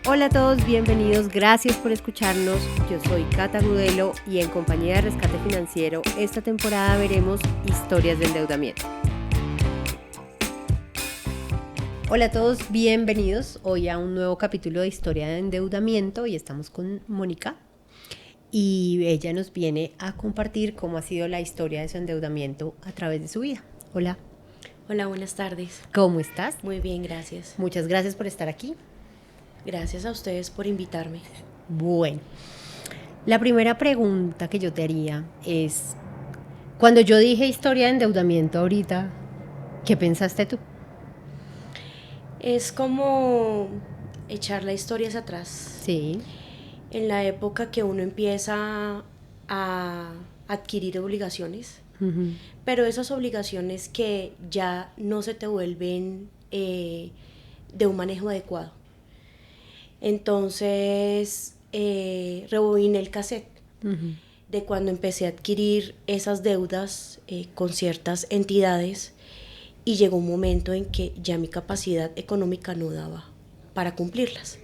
Hola a todos, bienvenidos, gracias por escucharnos. Yo soy Cata Gudelo y en compañía de Rescate Financiero esta temporada veremos historias de endeudamiento. Hola a todos, bienvenidos hoy a un nuevo capítulo de Historia de Endeudamiento y estamos con Mónica y ella nos viene a compartir cómo ha sido la historia de su endeudamiento a través de su vida. Hola. Hola, buenas tardes. ¿Cómo estás? Muy bien, gracias. Muchas gracias por estar aquí. Gracias a ustedes por invitarme. Bueno, la primera pregunta que yo te haría es, cuando yo dije historia de endeudamiento ahorita, ¿qué pensaste tú? Es como echar la historia hacia atrás. Sí. En la época que uno empieza a adquirir obligaciones, pero esas obligaciones que ya no se te vuelven de un manejo adecuado. Entonces, rebobiné el cassette de cuando empecé a adquirir esas deudas con ciertas entidades y llegó un momento en que ya mi capacidad económica no daba para cumplirlas.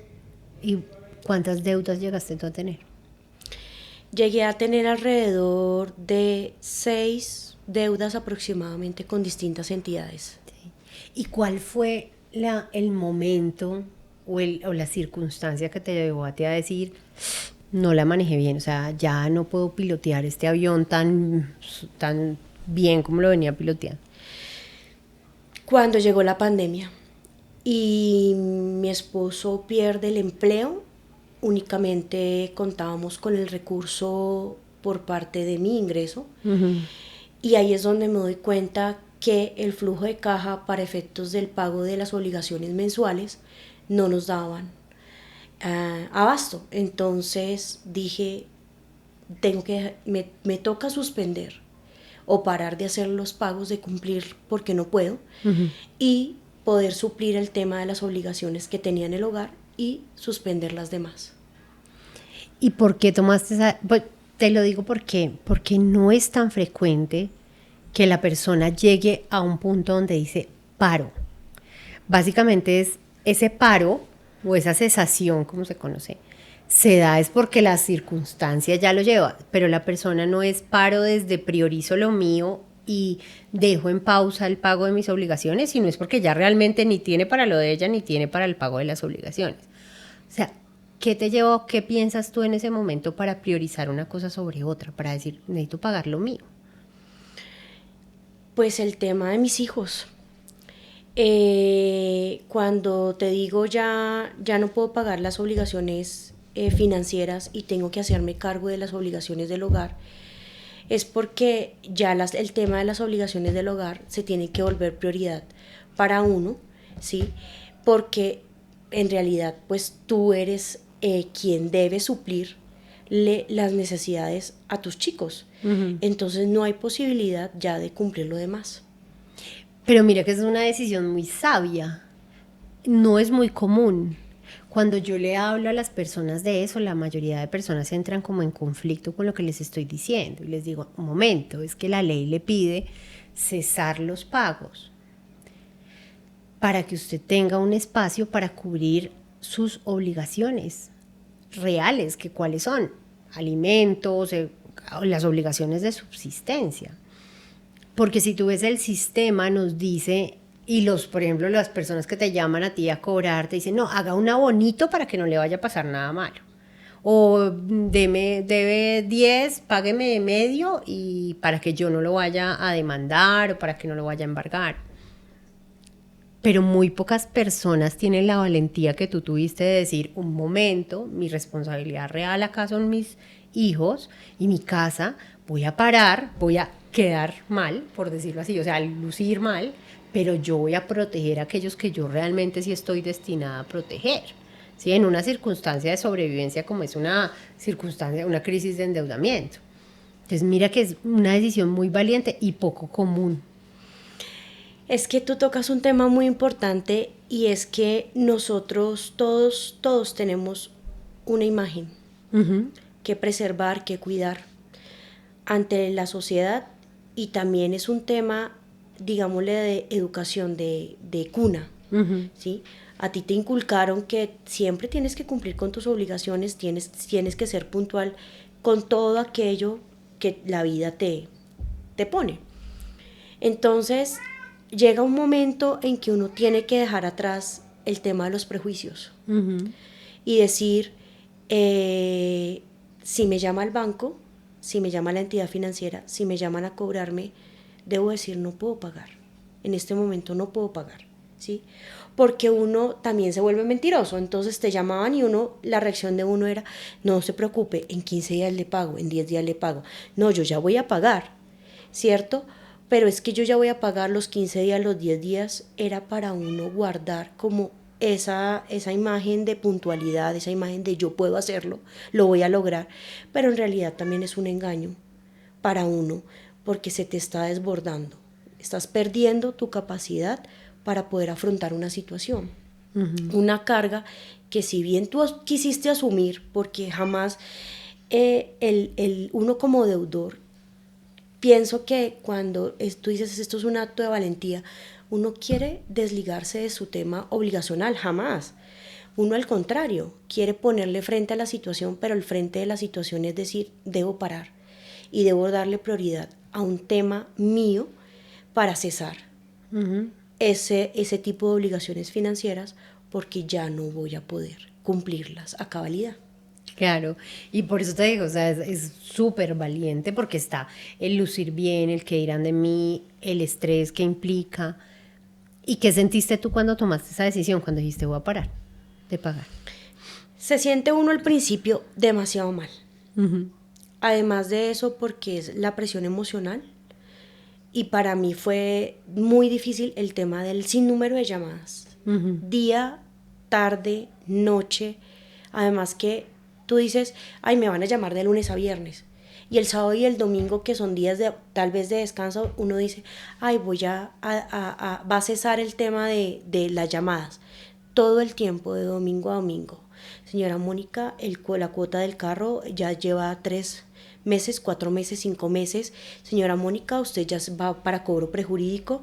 ¿Y cuántas deudas llegaste tú a tener? Llegué a tener alrededor de 6 deudas aproximadamente con distintas entidades. Sí. ¿Y cuál fue el momento o la circunstancia que te llevó a ti a decir, no la manejé bien, o sea, ya no puedo pilotear este avión tan bien como lo venía piloteando? Cuando llegó la pandemia y mi esposo pierde el empleo, únicamente contábamos con el recurso por parte de mi ingreso. Y ahí es donde me doy cuenta que el flujo de caja para efectos del pago de las obligaciones mensuales no nos daban abasto. Entonces dije, me toca suspender o parar de hacer los pagos, de cumplir porque no puedo, y poder suplir el tema de las obligaciones que tenía en el hogar y suspender las demás. ¿Y por qué tomaste esa? Pues te lo digo porque no es tan frecuente que la persona llegue a un punto donde dice paro. Básicamente es ese paro o esa cesación, como se conoce, se da es porque la circunstancia ya lo lleva, pero la persona no es paro desde priorizo lo mío y dejo en pausa el pago de mis obligaciones, sino es porque ya realmente ni tiene para lo de ella ni tiene para el pago de las obligaciones. O sea, ¿qué te llevó, qué piensas tú en ese momento para priorizar una cosa sobre otra, para decir, necesito pagar lo mío? Pues el tema de mis hijos. Cuando te digo ya no puedo pagar las obligaciones financieras y tengo que hacerme cargo de las obligaciones del hogar, es porque ya el tema de las obligaciones del hogar se tiene que volver prioridad para uno, ¿sí? Porque en realidad pues tú eres quien debe suplirle las necesidades a tus chicos. Entonces no hay posibilidad ya de cumplir lo demás. Pero mira que es una decisión muy sabia, no es muy común. Cuando yo le hablo a las personas de eso, la mayoría de personas entran como en conflicto con lo que les estoy diciendo y les digo, un momento, es que la ley le pide cesar los pagos para que usted tenga un espacio para cubrir sus obligaciones reales, que cuáles son, alimentos, las obligaciones de subsistencia. Porque si tú ves el sistema nos dice, y por ejemplo, las personas que te llaman a ti a cobrar, te dicen, no, haga un abonito para que no le vaya a pasar nada malo. O debe 10, págueme medio y para que yo no lo vaya a demandar o para que no lo vaya a embargar. Pero muy pocas personas tienen la valentía que tú tuviste de decir, un momento, mi responsabilidad real acá son mis hijos y mi casa, voy a parar, voy a quedar mal, por decirlo así, o sea, lucir mal, pero yo voy a proteger a aquellos que yo realmente sí estoy destinada a proteger, ¿sí? En una circunstancia de sobrevivencia como es una crisis de endeudamiento. Entonces mira que es una decisión muy valiente y poco común. Es que tú tocas un tema muy importante y es que nosotros todos tenemos una imagen que preservar, que cuidar ante la sociedad, y también es un tema, digámosle, de educación, de cuna, ¿sí? A ti te inculcaron que siempre tienes que cumplir con tus obligaciones, tienes que ser puntual con todo aquello que la vida te pone. Entonces, llega un momento en que uno tiene que dejar atrás el tema de los prejuicios y decir, si me llama el banco, si me llama la entidad financiera, si me llaman a cobrarme, debo decir no puedo pagar. En este momento no puedo pagar, ¿sí? Porque uno también se vuelve mentiroso. Entonces te llamaban y la reacción de uno era, no se preocupe, en 15 días le pago, en 10 días le pago. No, yo ya voy a pagar, ¿cierto? Pero es que yo ya voy a pagar los 15 días, los 10 días, era para uno guardar como esa imagen de puntualidad, esa imagen de yo puedo hacerlo, lo voy a lograr, pero en realidad también es un engaño para uno, porque se te está desbordando, estás perdiendo tu capacidad para poder afrontar una situación, una carga que si bien tú quisiste asumir, porque jamás uno como deudor, pienso que cuando tú dices esto es un acto de valentía, uno quiere desligarse de su tema obligacional, jamás. Uno al contrario, quiere ponerle frente a la situación, pero el frente de la situación es decir, debo parar y debo darle prioridad a un tema mío para cesar ese tipo de obligaciones financieras porque ya no voy a poder cumplirlas a cabalidad. Claro, y por eso te digo, o sea, es súper valiente porque está el lucir bien, el que dirán de mí, el estrés que implica. ¿Y qué sentiste tú cuando tomaste esa decisión, cuando dijiste voy a parar de pagar? Se siente uno al principio demasiado mal. Además de eso, porque es la presión emocional. Y para mí fue muy difícil el tema del sinnúmero de llamadas. Día, tarde, noche. Además que tú dices, ay, me van a llamar de lunes a viernes. Y el sábado y el domingo, que son días tal vez de descanso, uno dice, ay, va a cesar el tema de las llamadas. Todo el tiempo, de domingo a domingo. Señora Mónica, la cuota del carro ya lleva 3 meses, 4 meses, 5 meses. Señora Mónica, usted ya va para cobro prejurídico,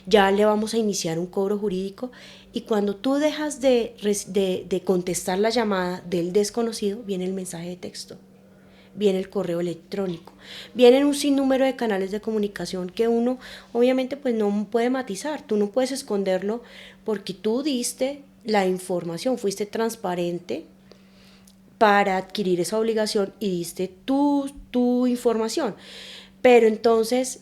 ya le vamos a iniciar un cobro jurídico. Y cuando tú dejas de contestar la llamada del desconocido, viene el mensaje de texto, viene el correo electrónico, vienen un sinnúmero de canales de comunicación que uno obviamente pues no puede matizar, tú no puedes esconderlo porque tú diste la información, fuiste transparente para adquirir esa obligación y diste tu información. Pero entonces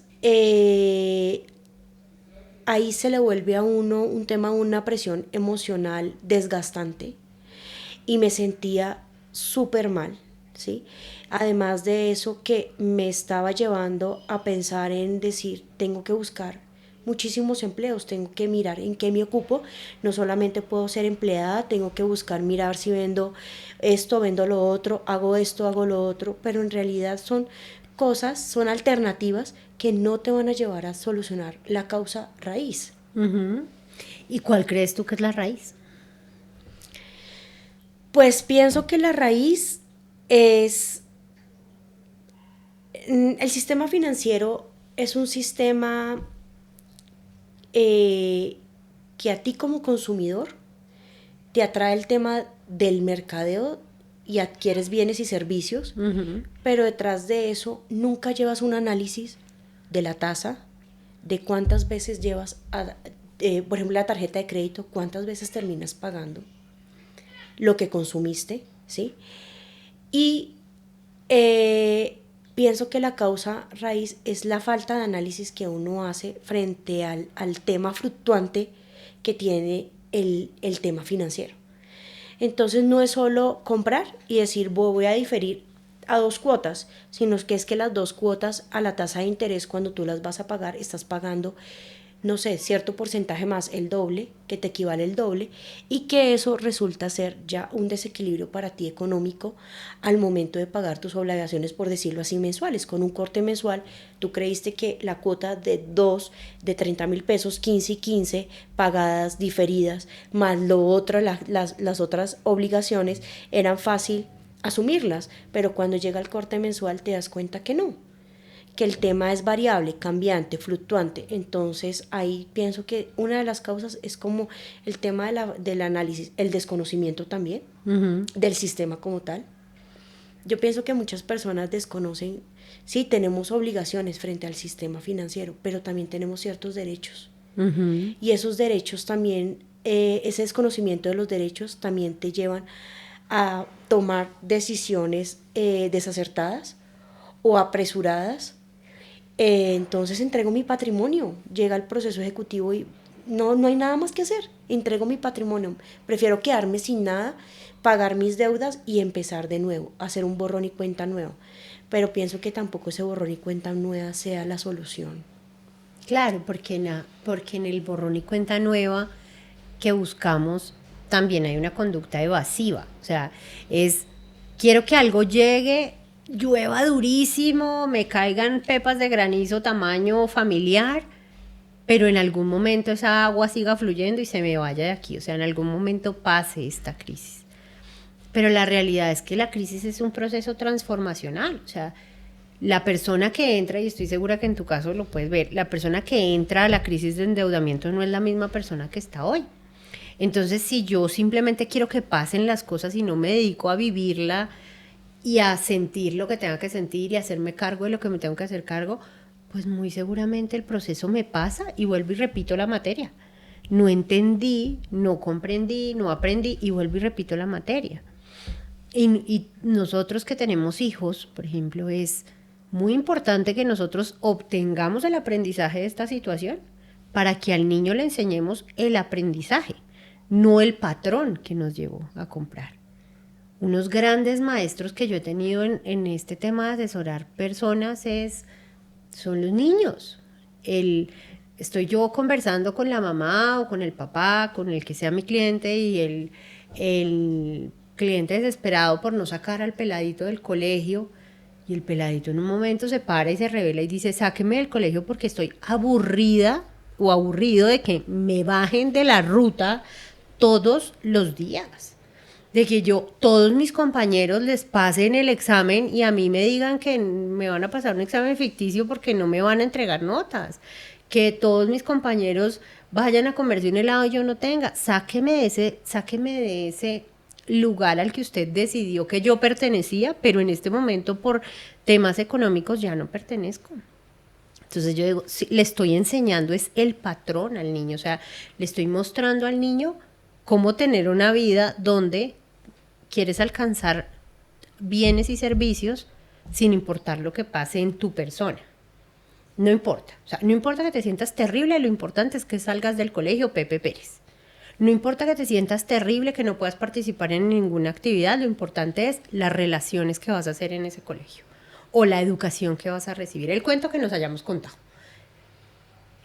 ahí se le vuelve a uno un tema, una presión emocional desgastante y me sentía súper mal, ¿sí? Además de eso que me estaba llevando a pensar en decir, tengo que buscar muchísimos empleos, tengo que mirar en qué me ocupo, no solamente puedo ser empleada, tengo que buscar, mirar si vendo esto, vendo lo otro, hago esto, hago lo otro, pero en realidad son cosas, son alternativas que no te van a llevar a solucionar la causa raíz. ¿Y cuál crees tú que es la raíz? Pues pienso que la raíz es, el sistema financiero es un sistema que a ti como consumidor te atrae el tema del mercadeo y adquieres bienes y servicios, pero detrás de eso nunca llevas un análisis de la tasa, de cuántas veces llevas, por ejemplo, la tarjeta de crédito, cuántas veces terminas pagando lo que consumiste, ¿sí? Y pienso que la causa raíz es la falta de análisis que uno hace frente al tema fluctuante que tiene el tema financiero. Entonces no es solo comprar y decir voy a diferir a 2 cuotas, sino que es que las 2 cuotas a la tasa de interés cuando tú las vas a pagar estás pagando, no sé, cierto porcentaje más, el doble, que te equivale el doble, y que eso resulta ser ya un desequilibrio para ti económico al momento de pagar tus obligaciones, por decirlo así, mensuales. Con un corte mensual, tú creíste que la cuota de 30,000 pesos, 15 y 15, pagadas, diferidas, más lo otro, las otras obligaciones, eran fácil asumirlas, pero cuando llega el corte mensual te das cuenta que no, que el tema es variable, cambiante, fluctuante. Entonces ahí pienso que una de las causas es como el tema del análisis, el desconocimiento también del sistema como tal. Yo pienso que muchas personas desconocen, sí, tenemos obligaciones frente al sistema financiero, pero también tenemos ciertos derechos. Y esos derechos también, ese desconocimiento de los derechos también te llevan a tomar decisiones desacertadas o apresuradas. Entonces entrego mi patrimonio, llega el proceso ejecutivo y no hay nada más que hacer, entrego mi patrimonio, prefiero quedarme sin nada, pagar mis deudas y empezar de nuevo, hacer un borrón y cuenta nueva, pero pienso que tampoco ese borrón y cuenta nueva sea la solución. Claro, porque en el borrón y cuenta nueva que buscamos también hay una conducta evasiva, o sea, quiero que algo llegue, llueva durísimo, me caigan pepas de granizo tamaño familiar, pero en algún momento esa agua siga fluyendo y se me vaya de aquí, o sea, en algún momento pase esta crisis. Pero la realidad es que la crisis es un proceso transformacional, o sea, la persona que entra, y estoy segura que en tu caso lo puedes ver, la persona que entra a la crisis de endeudamiento no es la misma persona que está hoy. Entonces, si yo simplemente quiero que pasen las cosas y no me dedico a vivirla y a sentir lo que tenga que sentir y a hacerme cargo de lo que me tengo que hacer cargo, pues muy seguramente el proceso me pasa y vuelvo y repito la materia. No entendí, no comprendí, no aprendí y vuelvo y repito la materia. Y nosotros que tenemos hijos, por ejemplo, es muy importante que nosotros obtengamos el aprendizaje de esta situación para que al niño le enseñemos el aprendizaje, no el patrón que nos llevó a comprar. Unos grandes maestros que yo he tenido en este tema de asesorar personas son los niños. Estoy yo conversando con la mamá o con el papá, con el que sea mi cliente, y el cliente desesperado por no sacar al peladito del colegio, y el peladito en un momento se para y se revela y dice: sáqueme del colegio porque estoy aburrida o aburrido de que me bajen de la ruta todos los días, de que todos mis compañeros les pasen el examen y a mí me digan que me van a pasar un examen ficticio porque no me van a entregar notas, que todos mis compañeros vayan a comerse un helado y yo no tenga. Sáqueme de ese lugar al que usted decidió que yo pertenecía, pero en este momento por temas económicos ya no pertenezco. Entonces yo digo, sí, le estoy enseñando es el patrón al niño, o sea, le estoy mostrando al niño cómo tener una vida donde quieres alcanzar bienes y servicios sin importar lo que pase en tu persona. No importa, o sea, no importa que te sientas terrible, lo importante es que salgas del colegio Pepe Pérez. No importa que te sientas terrible, que no puedas participar en ninguna actividad, lo importante es las relaciones que vas a hacer en ese colegio o la educación que vas a recibir, el cuento que nos hayamos contado.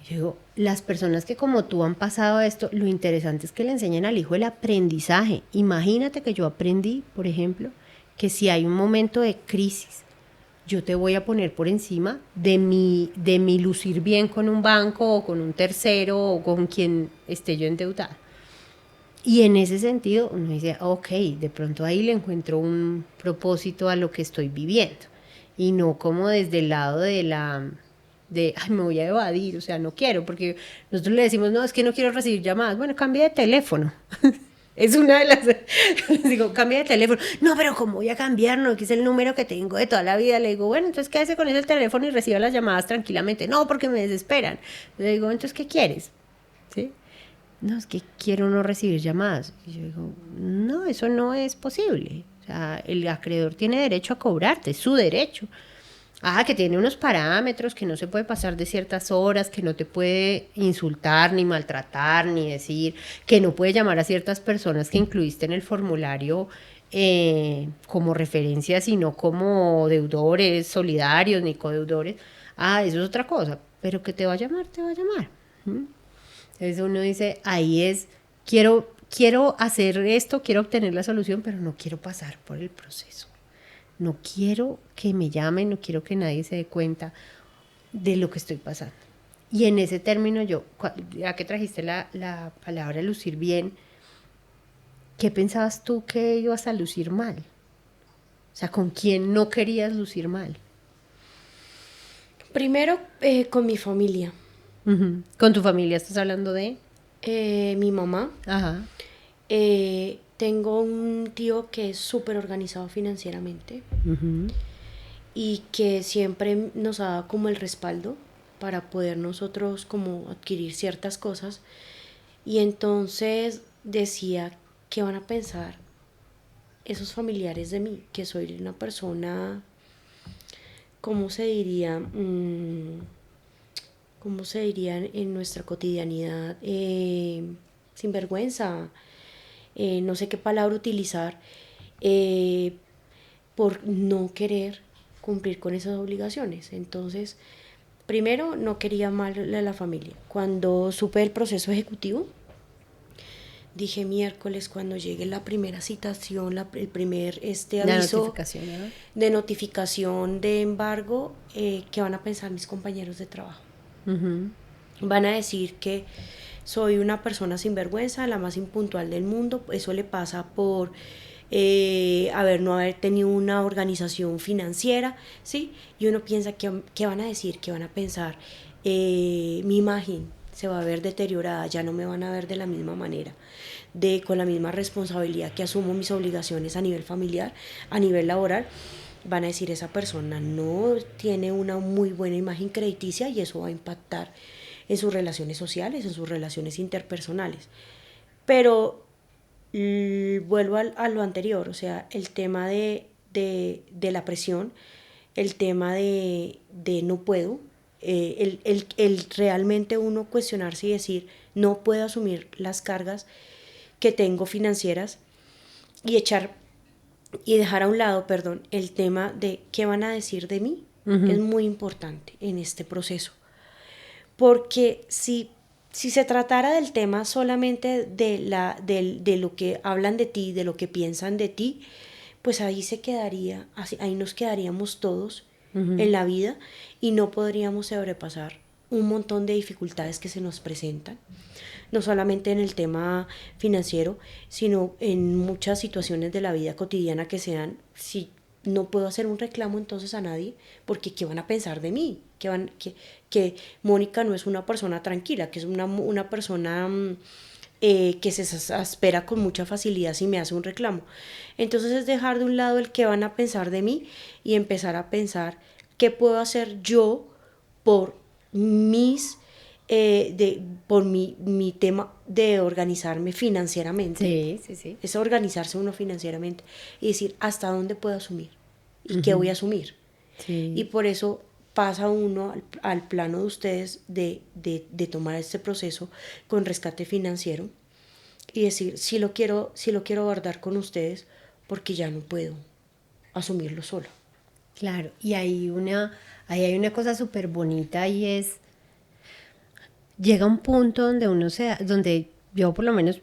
Yo digo, las personas que como tú han pasado esto, lo interesante es que le enseñen al hijo el aprendizaje. Imagínate que yo aprendí, por ejemplo, que si hay un momento de crisis, yo te voy a poner por encima de mi lucir bien con un banco o con un tercero o con quien esté yo endeudada. Y en ese sentido uno dice, ok, de pronto ahí le encuentro un propósito a lo que estoy viviendo. Y no como desde el lado ay, me voy a evadir, o sea, no quiero, porque nosotros le decimos, no, es que no quiero recibir llamadas. Bueno, cambia de teléfono. Es una de las... digo, cambia de teléfono. No, pero ¿cómo voy a cambiar? No, que es el número que tengo de toda la vida. Le digo, bueno, entonces quédese con ese teléfono y reciba las llamadas tranquilamente. No, porque me desesperan. Le digo, entonces, ¿qué quieres? ¿Sí? No, es que quiero no recibir llamadas. Y yo digo, no, eso no es posible. O sea, el acreedor tiene derecho a cobrarte, es su derecho. Que tiene unos parámetros, que no se puede pasar de ciertas horas, que no te puede insultar, ni maltratar, ni decir, que no puede llamar a ciertas personas que incluiste en el formulario como referencia, sino como deudores solidarios, ni codeudores. Eso es otra cosa, pero que te va a llamar, te va a llamar. Entonces uno dice, ahí es, quiero hacer esto, quiero obtener la solución, pero no quiero pasar por el proceso. No quiero que me llamen, no quiero que nadie se dé cuenta de lo que estoy pasando. Y en ese término ya que trajiste la palabra lucir bien, ¿qué pensabas tú que ibas a lucir mal? O sea, ¿con quién no querías lucir mal? Primero, con mi familia. Uh-huh. ¿Con tu familia estás hablando de? Mi mamá. Ajá. Tengo un tío que es súper organizado financieramente Uh-huh. y que siempre nos ha dado como el respaldo para poder nosotros como adquirir ciertas cosas. Y entonces decía, ¿qué van a pensar esos familiares de mí? Que soy una persona, ¿cómo se diría? ¿Cómo se diría en nuestra cotidianidad? Sinvergüenza, no sé qué palabra utilizar, eh, por no querer cumplir con esas obligaciones. Entonces, primero, no quería mal a la familia. Cuando supe el proceso ejecutivo, dije miércoles, cuando llegue la primera citación, el primer La aviso notificación, ¿no? de notificación de embargo, ¿qué van a pensar mis compañeros de trabajo? Uh-huh. Van a decir que soy una persona sinvergüenza, la más impuntual del mundo. Eso le pasa por no haber tenido una organización financiera, ¿sí? Y uno piensa que van a decir, que van a pensar, mi imagen se va a ver deteriorada, ya no me van a ver de la misma manera, con la misma responsabilidad que asumo mis obligaciones a nivel familiar, a nivel laboral. Van a decir, esa persona no tiene una muy buena imagen crediticia y eso va a impactar en sus relaciones sociales, en sus relaciones interpersonales. Pero vuelvo a lo anterior, o sea, el tema de la presión, el tema de no puedo, el realmente uno cuestionarse y decir, no puedo asumir las cargas que tengo financieras y dejar a un lado, perdón, el tema de qué van a decir de mí, es Uh-huh. muy importante en este proceso. Porque si se tratara del tema solamente de lo que hablan de ti, de lo que piensan de ti, pues ahí se quedaría, ahí nos quedaríamos todos Uh-huh. en la vida y no podríamos sobrepasar un montón de dificultades que se nos presentan, no solamente en el tema financiero, sino en muchas situaciones de la vida cotidiana que sean, si no puedo hacer un reclamo entonces a nadie, porque ¿qué van a pensar de mí? Que Mónica no es una persona tranquila, que es una persona que se exaspera con mucha facilidad si me hace un reclamo. Entonces es dejar de un lado el que van a pensar de mí y empezar a pensar qué puedo hacer yo por mis por mi tema de organizarme financieramente. Sí, sí, sí. Es organizarse uno financieramente y decir hasta dónde puedo asumir y qué voy a Uh-huh. asumir. Y Sí. por eso pasa uno al plano de ustedes de tomar este proceso con rescate financiero y decir, si lo quiero abordar con ustedes porque ya no puedo asumirlo solo. Claro, y ahí hay una cosa súper bonita y es, llega un punto donde donde yo por lo menos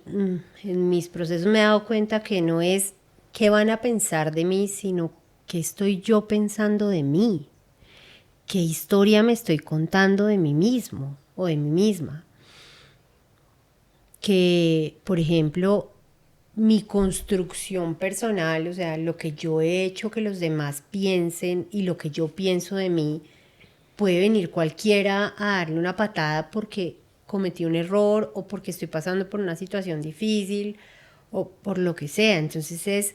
en mis procesos me he dado cuenta que no es qué van a pensar de mí, sino qué estoy yo pensando de mí, qué historia me estoy contando de mí mismo o de mí misma. Que, por ejemplo, mi construcción personal, o sea, lo que yo he hecho que los demás piensen y lo que yo pienso de mí, puede venir cualquiera a darle una patada porque cometí un error o porque estoy pasando por una situación difícil o por lo que sea. Entonces es,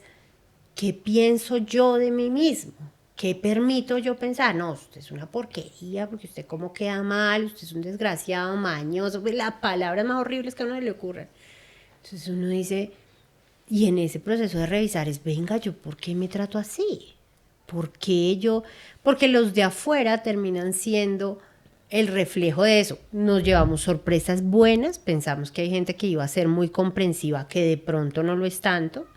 ¿qué pienso yo de mí mismo? ¿Qué permito yo pensar? No, usted es una porquería porque usted como queda mal, usted es un desgraciado, mañoso, pues las palabras más horribles que a uno le ocurren. Entonces uno dice, y en ese proceso de revisar es, venga, ¿yo por qué me trato así? ¿Por qué yo? Porque los de afuera terminan siendo el reflejo de eso. Nos llevamos sorpresas buenas, pensamos que hay gente que iba a ser muy comprensiva, que de pronto no lo es tanto,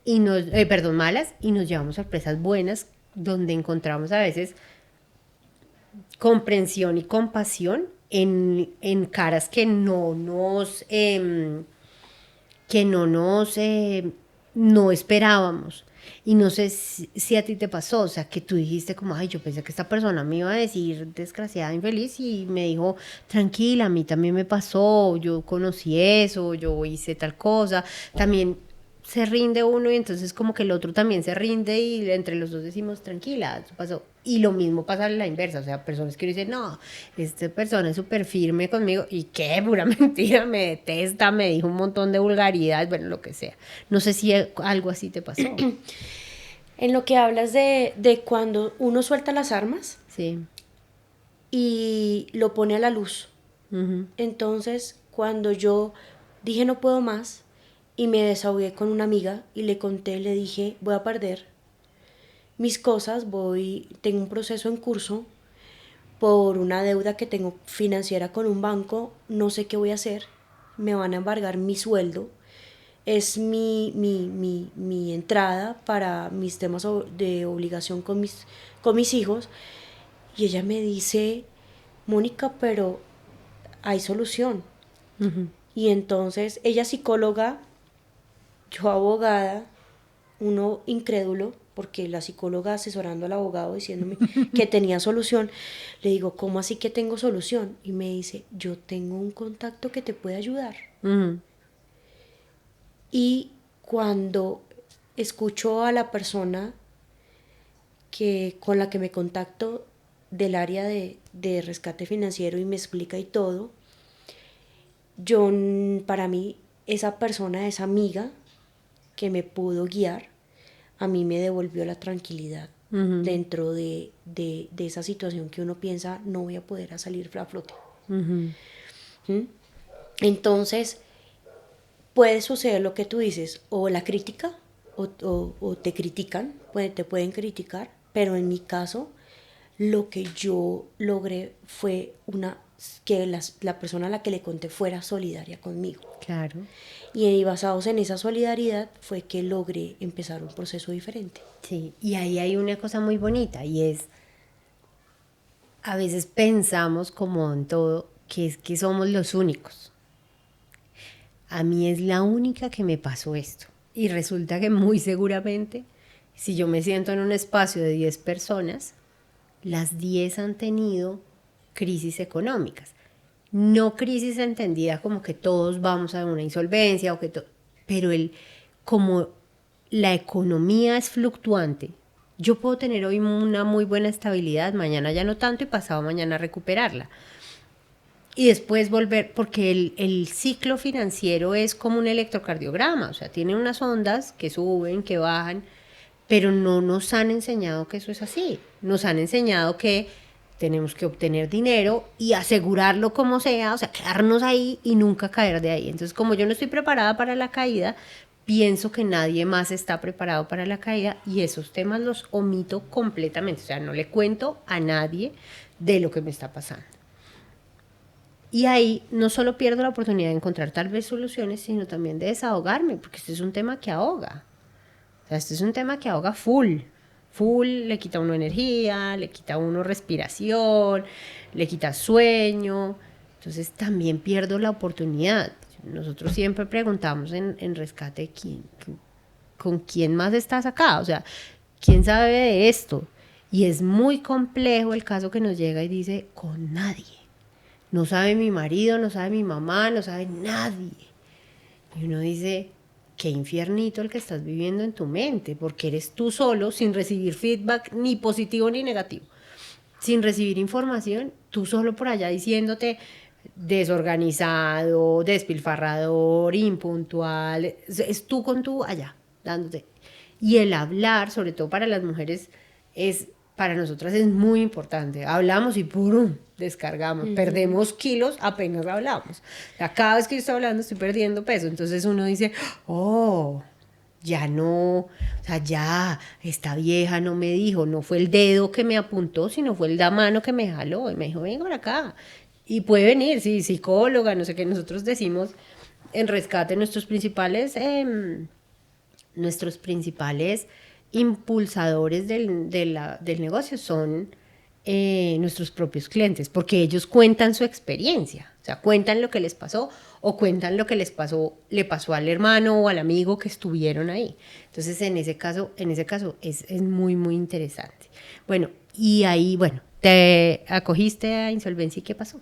perdón, malas, y nos llevamos sorpresas buenas donde encontramos a veces comprensión y compasión en caras que no nos no esperábamos. Y no sé si a ti te pasó, o sea, que tú dijiste como, ay, yo pensé que esta persona me iba a decir desgraciada, infeliz, y me dijo, tranquila, a mí también me pasó, yo conocí eso, yo hice tal cosa. También se rinde uno y entonces como que el otro también se rinde y entre los dos decimos, tranquila, eso pasó. Y lo mismo pasa a la inversa, o sea, personas que dicen, no, esta persona es súper firme conmigo y qué, pura mentira, me detesta, me dijo un montón de vulgaridades, bueno, lo que sea. No sé si algo así te pasó. En lo que hablas de cuando uno suelta las armas Sí. y lo pone a la luz. Uh-huh. Entonces, cuando yo dije no puedo más y me desahogué con una amiga y le conté, le dije, voy a perder mis cosas, tengo un proceso en curso por una deuda que tengo financiera con un banco, no sé qué voy a hacer, me van a embargar mi sueldo, es mi entrada para mis temas de obligación con mis hijos. Y ella me dice, Mónica, pero hay solución. Uh-huh. Y entonces ella psicóloga, yo abogada, uno incrédulo, porque la psicóloga asesorando al abogado diciéndome que tenía solución, le digo, ¿cómo así que tengo solución? Y me dice, yo tengo un contacto que te puede ayudar. Uh-huh. Y cuando escucho a la persona con la que me contacto del área de rescate financiero y me explica y todo, para mí, esa persona, esa amiga que me pudo guiar, a mí me devolvió la tranquilidad Uh-huh. dentro de esa situación que uno piensa no voy a poder salir a flote. Uh-huh. ¿Mm? Entonces, puede suceder lo que tú dices, o la crítica, o te critican, te pueden criticar, pero en mi caso, lo que yo logré fue que la persona a la que le conté fuera solidaria conmigo. Claro. Y basados en esa solidaridad fue que logré empezar un proceso diferente. Sí, y ahí hay una cosa muy bonita y es, a veces pensamos como en todo, que es que somos los únicos. A mí es la única que me pasó esto. Y resulta que muy seguramente, si yo me siento en un espacio de 10 personas, las 10 han tenido crisis económicas. No crisis entendida como que todos vamos a una insolvencia, o pero como la economía es fluctuante, yo puedo tener hoy una muy buena estabilidad, mañana ya no tanto y pasado mañana recuperarla. Y después volver, porque el ciclo financiero es como un electrocardiograma, o sea, tiene unas ondas que suben, que bajan, pero no nos han enseñado que eso es así. Nos han enseñado que tenemos que obtener dinero y asegurarlo como sea, o sea, quedarnos ahí y nunca caer de ahí. Entonces, como yo no estoy preparada para la caída, pienso que nadie más está preparado para la caída y esos temas los omito completamente. O sea, no le cuento a nadie de lo que me está pasando. Y ahí no solo pierdo la oportunidad de encontrar tal vez soluciones, sino también de desahogarme, porque este es un tema que ahoga. O sea, este es un tema que ahoga full. Full, le quita a uno energía, le quita a uno respiración, le quita sueño. Entonces también pierdo la oportunidad. Nosotros siempre preguntamos en rescate con quién más estás acá. O sea, ¿quién sabe de esto? Y es muy complejo el caso que nos llega y dice, con nadie. No sabe mi marido, no sabe mi mamá, no sabe nadie. Y uno dice, qué infiernito el que estás viviendo en tu mente, porque eres tú solo, sin recibir feedback ni positivo ni negativo, sin recibir información, tú solo por allá diciéndote desorganizado, despilfarrador, impuntual, es tú con tú allá, dándote. Y el hablar, sobre todo para las mujeres, para nosotras es muy importante. Hablamos y ¡pum! Descargamos. Perdemos kilos apenas hablamos. O sea, cada vez que yo estoy hablando estoy perdiendo peso. Entonces uno dice, oh, ya no, o sea, ya, esta vieja no me dijo, no fue el dedo que me apuntó, sino fue la mano que me jaló y me dijo, venga para acá. Y puede venir, sí, psicóloga, no sé qué, nosotros decimos en rescate nuestros principales impulsadores del negocio son nuestros propios clientes, porque ellos cuentan su experiencia, o sea, cuentan lo que les pasó o cuentan lo que le pasó al hermano o al amigo que estuvieron ahí. Entonces, en ese caso es muy, muy interesante. Bueno, y ahí, bueno, te acogiste a insolvencia y ¿qué pasó?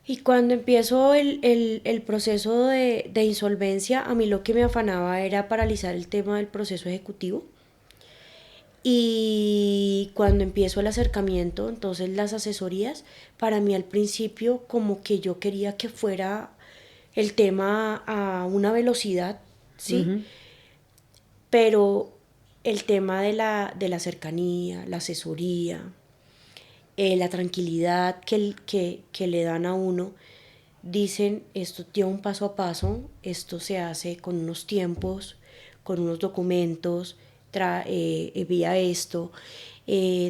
Y cuando empiezo el proceso de insolvencia, a mí lo que me afanaba era paralizar el tema del proceso ejecutivo. Y cuando empiezo el acercamiento, entonces las asesorías, para mí al principio como que yo quería que fuera el tema a una velocidad, ¿sí? Ujú. Pero el tema de la cercanía, la asesoría, la tranquilidad que le dan a uno, dicen, esto tiene un paso a paso, esto se hace con unos tiempos, con unos documentos, envía esto,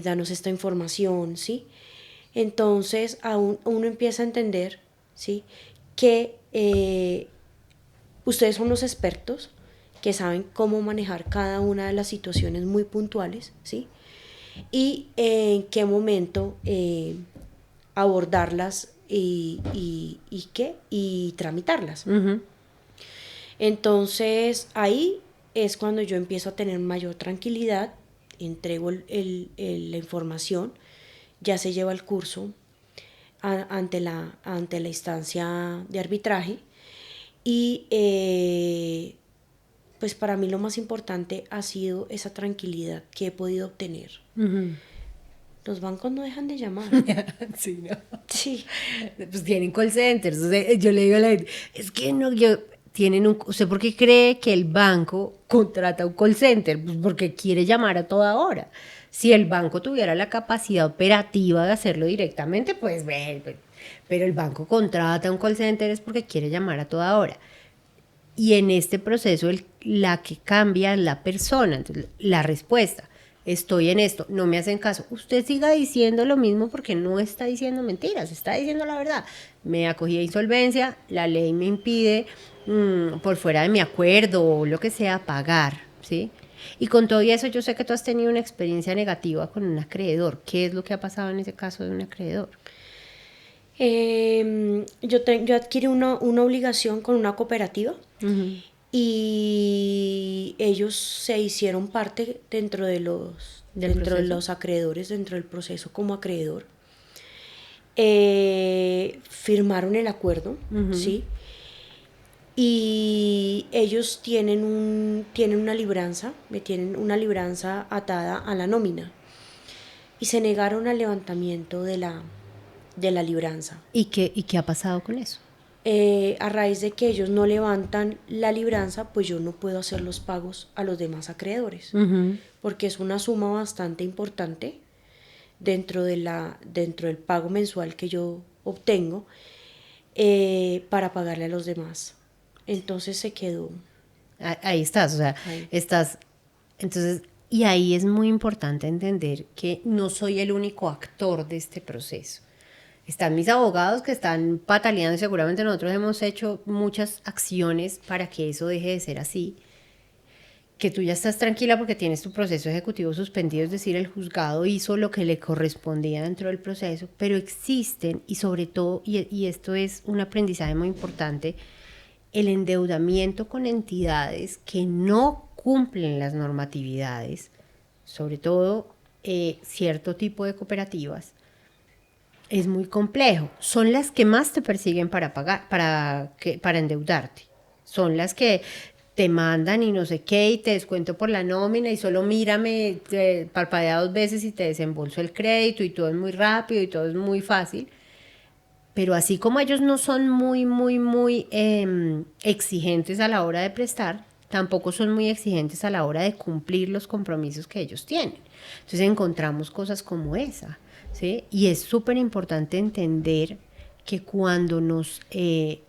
danos esta información, ¿sí? Entonces uno empieza a entender, ¿sí? Que ustedes son los expertos que saben cómo manejar cada una de las situaciones muy puntuales, ¿sí? Y en qué momento abordarlas y tramitarlas. Ujú. Entonces ahí es cuando yo empiezo a tener mayor tranquilidad, entrego la información, ya se lleva el curso ante la instancia de arbitraje y pues para mí lo más importante ha sido esa tranquilidad que he podido obtener. Ujú. Los bancos no dejan de llamar. Sí, ¿no? Sí. Pues tienen call centers. O sea, yo le digo a la gente, es que no, tienen ¿usted por qué cree que el banco contrata un call center? Pues porque quiere llamar a toda hora. Si el banco tuviera la capacidad operativa de hacerlo directamente, pues bueno, pero el banco contrata un call center es porque quiere llamar a toda hora. Y en este proceso la que cambia es la persona. Entonces, la respuesta, estoy en esto, no me hacen caso. Usted siga diciendo lo mismo porque no está diciendo mentiras, está diciendo la verdad. Me acogí a insolvencia, la ley me impide, por fuera de mi acuerdo o lo que sea, pagar, ¿sí? Y con todo eso yo sé que tú has tenido una experiencia negativa con un acreedor. ¿Qué es lo que ha pasado en ese caso de un acreedor? Yo adquirí una obligación con una cooperativa. Uh-huh. Y ellos se hicieron parte dentro de los acreedores, dentro del proceso como acreedor. Firmaron el acuerdo, uh-huh. ¿Sí? Y ellos tienen tienen una libranza atada a la nómina. Y se negaron al levantamiento de la libranza. ¿Y qué ha pasado con eso? A raíz de que ellos no levantan la libranza, pues yo no puedo hacer los pagos a los demás acreedores, uh-huh. Porque es una suma bastante importante dentro del pago mensual que yo obtengo para pagarle a los demás. Entonces se quedó. Ahí estás, o sea, ahí estás. Entonces, y ahí es muy importante entender que no soy el único actor de este proceso. Están mis abogados que están pataleando y seguramente nosotros hemos hecho muchas acciones para que eso deje de ser así. Que tú ya estás tranquila porque tienes tu proceso ejecutivo suspendido, es decir, el juzgado hizo lo que le correspondía dentro del proceso, pero existen y sobre todo, y esto es un aprendizaje muy importante, el endeudamiento con entidades que no cumplen las normatividades, sobre todo cierto tipo de cooperativas, es muy complejo. Son las que más te persiguen para pagar, para endeudarte. Son las que te mandan y no sé qué, y te descuento por la nómina y solo mírame, te parpadea 2 veces y te desembolso el crédito y todo es muy rápido y todo es muy fácil. Pero así como ellos no son muy exigentes a la hora de prestar, tampoco son muy exigentes a la hora de cumplir los compromisos que ellos tienen. Entonces encontramos cosas como esa, ¿sí? Y es súper importante entender que cuando nos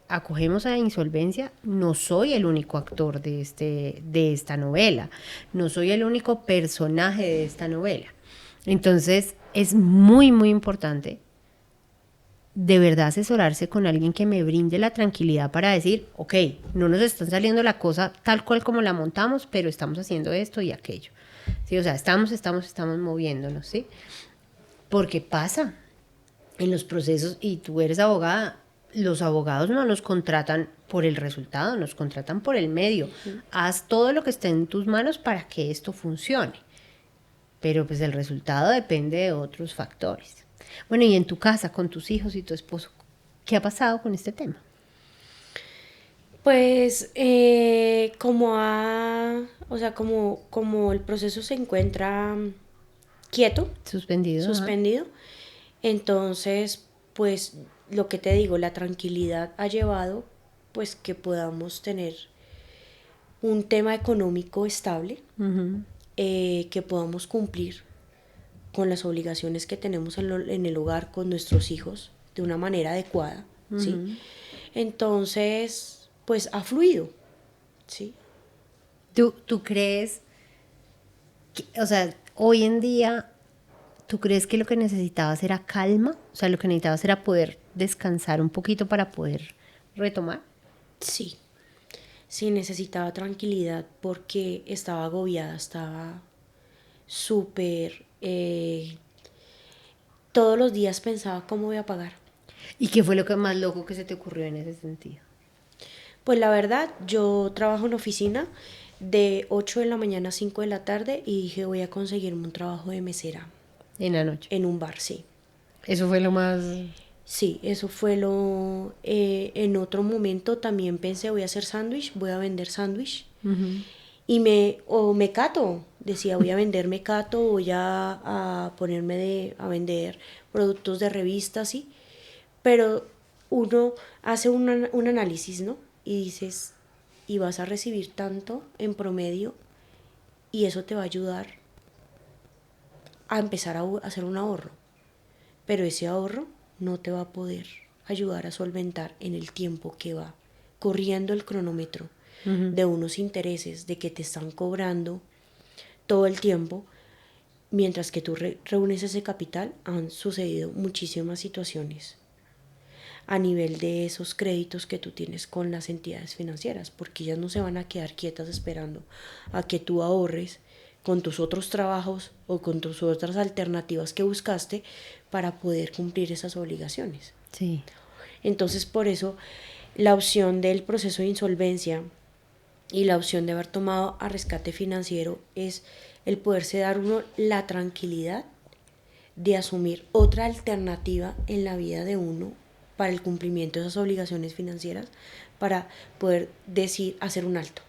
acogemos a la insolvencia, no soy el único actor de esta novela, no soy el único personaje de esta novela. Entonces es muy importante de verdad asesorarse con alguien que me brinde la tranquilidad para decir, ok, no nos está saliendo la cosa tal cual como la montamos, pero estamos haciendo esto y aquello. ¿Sí? O sea, estamos moviéndonos, ¿sí? Porque pasa en los procesos, y tú eres abogada, los abogados no nos contratan por el resultado, nos contratan por el medio. Sí. Haz todo lo que esté en tus manos para que esto funcione. Pero pues el resultado depende de otros factores. Bueno, y en tu casa, con tus hijos y tu esposo, ¿Qué ha pasado con este tema? Pues o sea, como el proceso se encuentra quieto, Suspendido, ajá. suspendido, entonces, pues lo que te digo, la tranquilidad ha llevado pues que podamos tener un tema económico estable, que podamos cumplir con las obligaciones que tenemos en el hogar con nuestros hijos de una manera adecuada, ¿sí? Entonces, pues ha fluido, ¿sí? ¿Tú crees, o sea, hoy en día, tú crees que lo que necesitabas era calma? O sea, lo que necesitabas era poder descansar un poquito para poder retomar. Sí, sí necesitaba tranquilidad porque estaba agobiada, estaba súper... todos los días pensaba cómo voy a pagar. ¿Y qué fue lo que más loco que se te ocurrió en ese sentido? Pues la verdad, yo trabajo en oficina de 8 de la mañana a 5 de la tarde y dije voy a conseguirme un trabajo de mesera En la noche. en un bar, sí. Eso fue lo más... Sí, eso fue lo... en otro momento también pensé voy a hacer sándwich, voy a vender sándwich. Y o mecato, decía voy a vender mecato, voy a ponerme a vender productos de revistas, sí. Pero uno hace un análisis, ¿no? Y dices, y vas a recibir tanto en promedio y eso te va a ayudar a empezar a hacer un ahorro. Pero ese ahorro no te va a poder ayudar a solventar en el tiempo que va corriendo el cronómetro de unos intereses de que te están cobrando todo el tiempo. Mientras que tú reúnes ese capital, han sucedido muchísimas situaciones a nivel de esos créditos que tú tienes con las entidades financieras, porque ellas no se van a quedar quietas esperando a que tú ahorres con tus otros trabajos o con tus otras alternativas que buscaste para poder cumplir esas obligaciones. Sí. Entonces, por eso, la opción del proceso de insolvencia y la opción de haber tomado a rescate financiero es el poderse dar uno la tranquilidad de asumir otra alternativa en la vida de uno para el cumplimiento de esas obligaciones financieras, para poder decir, hacer un alto.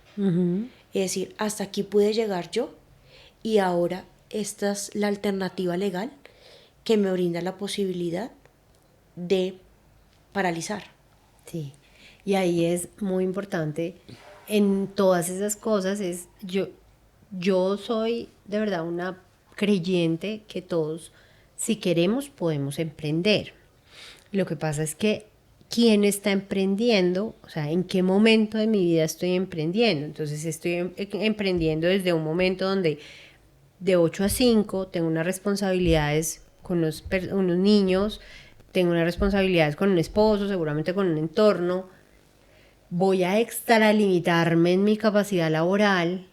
Es decir, hasta aquí pude llegar yo y ahora esta es la alternativa legal que me brinda la posibilidad de paralizar. Sí, y ahí es muy importante en todas esas cosas, yo soy de verdad una creyente que todos, si queremos, podemos emprender. Lo que pasa es que quién está emprendiendo, o sea, en qué momento de mi vida estoy emprendiendo. Entonces estoy emprendiendo desde un momento donde de 8 a 5 tengo unas responsabilidades con unos niños, tengo unas responsabilidades con un esposo, seguramente con un entorno. Voy a extralimitarme en mi capacidad laboral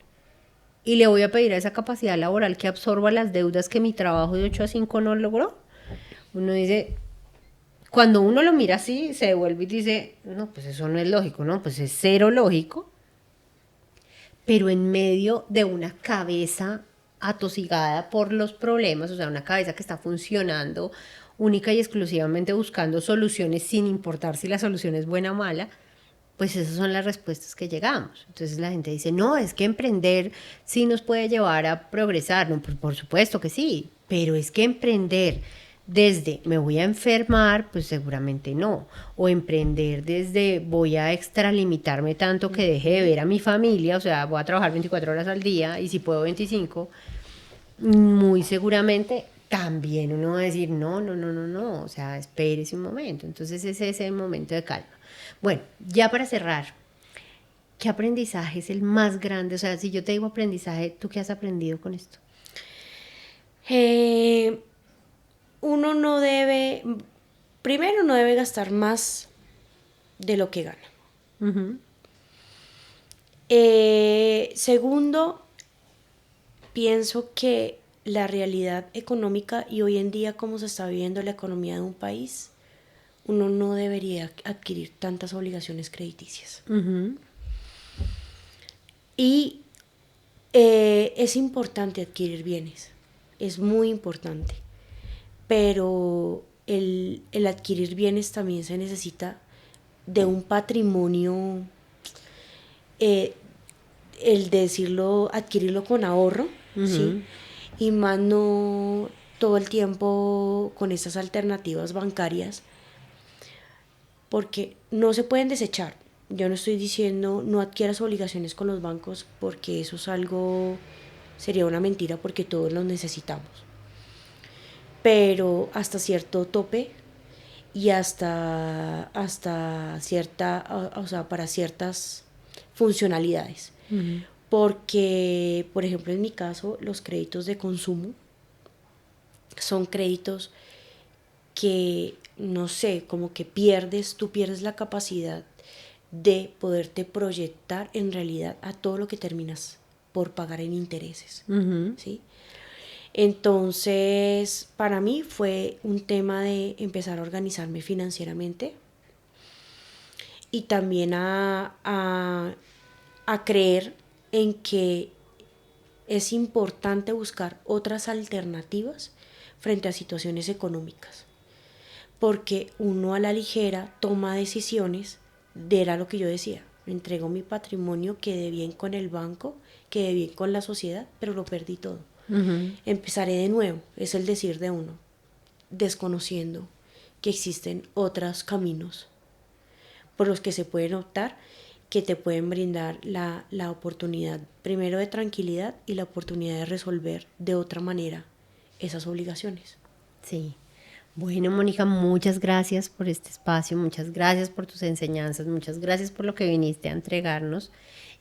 y le voy a pedir a esa capacidad laboral que absorba las deudas que mi trabajo de 8 a 5 no logró. Uno dice, cuando uno lo mira así, se devuelve y dice, no, pues eso no es lógico, no, pues es cero lógico. Pero en medio de una cabeza atosigada por los problemas, o sea, una cabeza que está funcionando única y exclusivamente buscando soluciones sin importar si la solución es buena o mala, pues esas son las respuestas que llegamos. Entonces la gente dice, no, es que emprender sí nos puede llevar a progresar. No, pues por supuesto que sí, pero es que emprender desde me voy a enfermar, pues seguramente no. O emprender desde voy a extralimitarme tanto que deje de ver a mi familia, o sea, voy a trabajar 24 horas al día y si puedo 25, muy seguramente también uno va a decir, no, no, no, no, no, o sea, espérese un momento. Entonces ese es el momento de calma. Bueno, ya para cerrar, ¿qué aprendizaje es el más grande? O sea, si yo te digo aprendizaje, ¿tú qué has aprendido con esto? Uno no debe, primero no debe gastar más de lo que gana. Segundo, pienso que la realidad económica y hoy en día cómo se está viviendo la economía de un país, uno no debería adquirir tantas obligaciones crediticias. Y es importante adquirir bienes, es muy importante, pero el adquirir bienes también se necesita de un patrimonio, el decirlo, adquirirlo con ahorro, ¿sí? Y más no todo el tiempo con estas alternativas bancarias, porque no se pueden desechar. Yo no estoy diciendo no adquieras obligaciones con los bancos, porque eso es algo, sería una mentira, porque todos los necesitamos. Pero hasta cierto tope y hasta cierta, o sea, para ciertas funcionalidades. Porque, por ejemplo, en mi caso, los créditos de consumo son créditos que, no sé, como que tú pierdes la capacidad de poderte proyectar en realidad a todo lo que terminas por pagar en intereses, ¿sí? Entonces, para mí fue un tema de empezar a organizarme financieramente y también a creer en que es importante buscar otras alternativas frente a situaciones económicas, porque uno a la ligera toma decisiones, era lo que yo decía, me entrego mi patrimonio, quedé bien con el banco, quedé bien con la sociedad, pero lo perdí todo. Empezaré de nuevo, es el decir de uno, desconociendo que existen otros caminos por los que se pueden optar, que te pueden brindar la oportunidad primero de tranquilidad y la oportunidad de resolver de otra manera esas obligaciones. Sí. Bueno, Mónica, muchas gracias por este espacio, muchas gracias por tus enseñanzas, muchas gracias por lo que viniste a entregarnos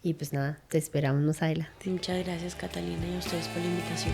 y pues nada, te esperamos más adelante. Muchas gracias, Catalina, y a ustedes por la invitación.